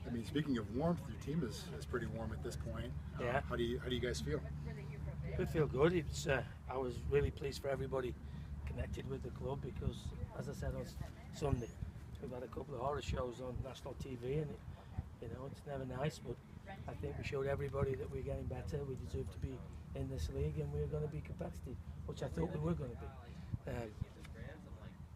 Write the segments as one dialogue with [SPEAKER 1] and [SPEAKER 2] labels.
[SPEAKER 1] I mean, speaking of warmth, your team is pretty warm at this point.
[SPEAKER 2] Yeah.
[SPEAKER 1] How do you guys feel?
[SPEAKER 2] We feel good. I was really pleased for everybody connected with the club because, as I said on Sunday, we've had a couple of horror shows on national TV, and it's never nice. But I think we showed everybody that we're getting better. We deserve to be in this league, and we're going to be competitive, which I thought we were going to be.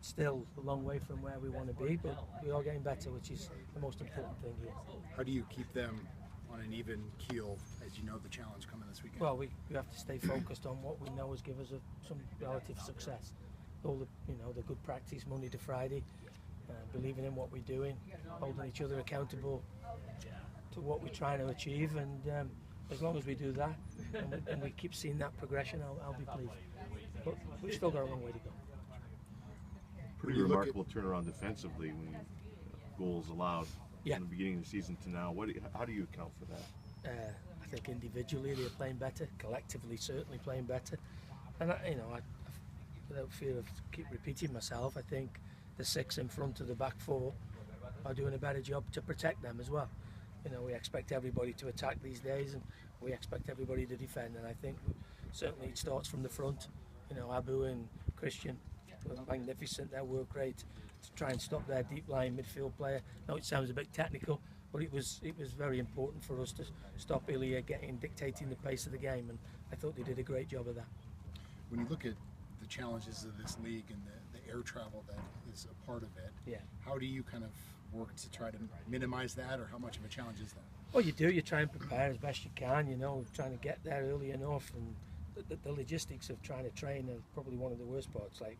[SPEAKER 2] Still a long way from where we want to be, but we are getting better, which is the most important thing here.
[SPEAKER 1] How do you keep them on an even keel as you know the challenge coming this weekend?
[SPEAKER 2] Well, we have to stay focused on what we know has given us some relative success. All the good practice Monday to Friday, believing in what we're doing, holding each other accountable to what we're trying to achieve, and as long as we do that and we keep seeing that progression, I'll be pleased. But we've still got a long way to go.
[SPEAKER 3] Pretty remarkable turnaround defensively when goals allowed from the beginning of the season to now. How do you account for that?
[SPEAKER 2] I think individually they're playing better, collectively certainly playing better, and I without fear of keep repeating myself, I think the six in front of the back four are doing a better job to protect them as well. We expect everybody to attack these days, and we expect everybody to defend, and I think certainly it starts from the front. Abu and Christian were magnificent. Their work rate to try and stop their deep line midfield player. Now it sounds a bit technical, but it was very important for us to stop Ilya dictating the pace of the game, and I thought they did a great job of that.
[SPEAKER 1] When you look at the challenges of this league and the air travel that is a part of it, how do you kind of work to try to minimize that, or how much of a challenge is that?
[SPEAKER 2] Well, you try and prepare as best you can, trying to get there early enough, and the logistics of trying to train are probably one of the worst parts. Like,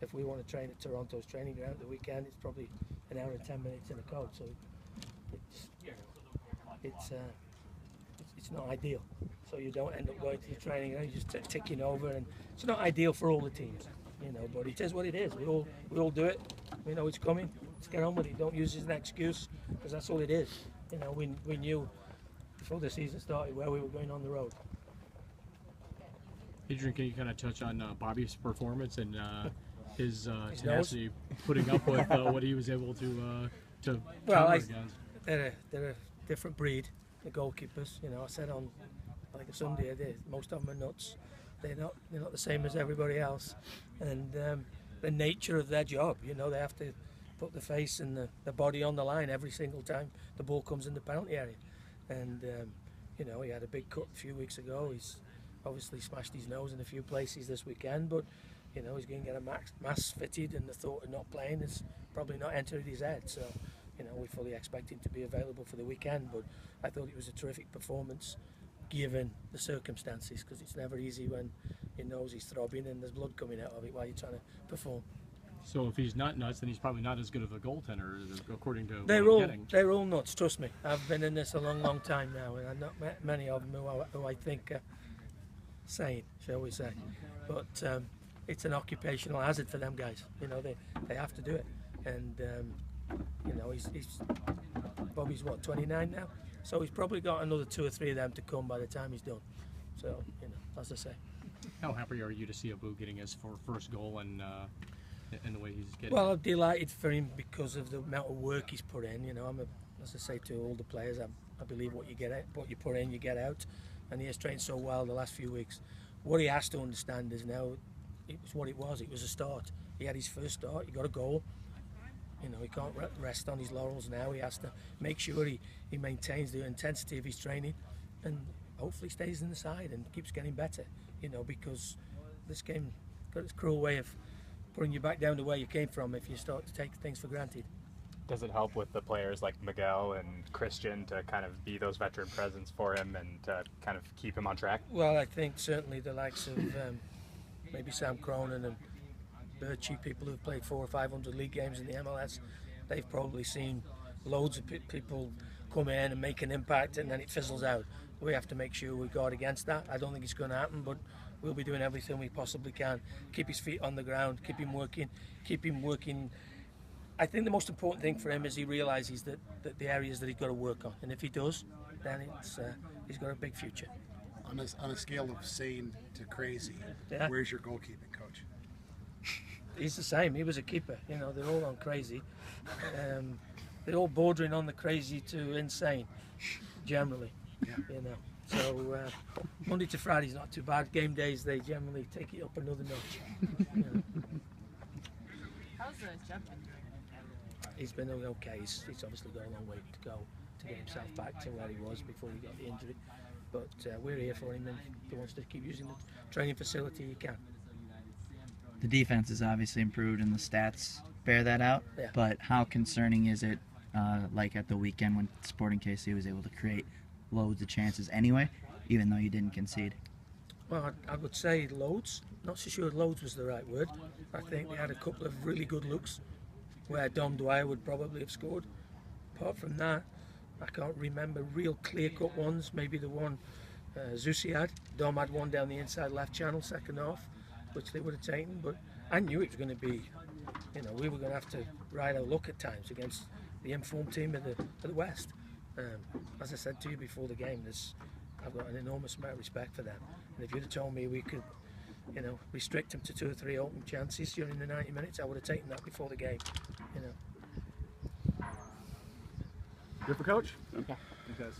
[SPEAKER 2] if we want to train at Toronto's training ground at the weekend, it's probably an hour and 10 minutes in the cold, so it's not ideal. So you don't end up going to the training ground, you're just ticking over, and it's not ideal for all the teams, but it is what it is. We all do it. We know it's coming. Let's get on with it. Don't use it as an excuse, because that's all it is. We knew before the season started where we were going on the road.
[SPEAKER 4] Adrian, can you kind of touch on Bobby's performance and his tenacity, putting up with what he was able to counter against?
[SPEAKER 2] They're a different breed, the goalkeepers. I said on Sunday, most of them are nuts. They're not the same as everybody else, and the nature of their job. They have to put the face and the body on the line every single time the ball comes in the penalty area. And he had a big cut a few weeks ago. He's obviously smashed his nose in a few places this weekend, but he's going to get a mask fitted, and the thought of not playing has probably not entered his head. So we fully expect him to be available for the weekend, but I thought it was a terrific performance given the circumstances, because it's never easy when your nose is throbbing and there's blood coming out of it while you're trying to perform.
[SPEAKER 4] So if he's not nuts, then he's probably not as good of a goaltender, according to
[SPEAKER 2] they're all nuts, trust me. I've been in this a long time now, and I've not met many of them who I think are sane, shall we say. But it's an occupational hazard for them guys. They have to do it. And Bobby's 29 now, so he's probably got another 2 or 3 of them to come by the time he's done. So as I say.
[SPEAKER 4] How happy are you to see Abu getting his first goal and the way he's getting?
[SPEAKER 2] Well, I'm delighted for him because of the amount of work he's put in. As I say to all the players, I believe what you put in, you get out. And he has trained so well the last few weeks. What he has to understand is now, it was what it was. It was a start. He had his first start. He got a goal. He can't rest on his laurels now. He has to make sure he maintains the intensity of his training, and hopefully stays in the side and keeps getting better. Because this game got its cruel way of putting you back down to where you came from if you start to take things for granted.
[SPEAKER 5] Does it help with the players like Miguel and Christian to kind of be those veteran presence for him and to kind of keep him on track?
[SPEAKER 2] Well, I think certainly the likes of maybe Sam Cronin and Birchie, people who've played 400 or 500 league games in the MLS, they've probably seen loads of people come in and make an impact, and then it fizzles out. We have to make sure we guard against that. I don't think it's going to happen, but we'll be doing everything we possibly can. Keep his feet on the ground, keep him working. I think the most important thing for him is he realises that the areas that he's got to work on, and if he does, then he's got a big future.
[SPEAKER 1] On a scale of sane to crazy, where's your goalkeeping coach?
[SPEAKER 2] He's the same. He was a keeper. They're all on crazy. they're all bordering on the crazy to insane, generally. You know. So Monday to Friday's not too bad. Game days, they generally take it up another notch. You know.
[SPEAKER 6] How's Jeff been doing?
[SPEAKER 2] He's been doing okay. He's obviously got a long way to go to get himself back to where he was before he got the injury. But we're here for him, and if he wants to keep using the training facility, he can.
[SPEAKER 7] The defense has obviously improved, and the stats bear that out.
[SPEAKER 2] Yeah.
[SPEAKER 7] But how concerning is it, like at the weekend when Sporting KC was able to create loads of chances anyway, even though you didn't concede?
[SPEAKER 2] Well, I would say loads. Not so sure loads was the right word. I think they had a couple of really good looks where Dom Dwyer would probably have scored. Apart from that, I can't remember real clear-cut ones. Maybe the one Zusi had. Dom had one down the inside left channel, second half, which they would have taken. But I knew it was going to be, you know, we were going to have to ride our luck at times against the informed team of the West. As I said to you before the game, I've got an enormous amount of respect for them. And if you'd have told me we could, you know, restrict them to 2 or 3 open chances during the 90 minutes, I would have taken that before the game. You know.
[SPEAKER 8] Good for coach?
[SPEAKER 4] Yeah.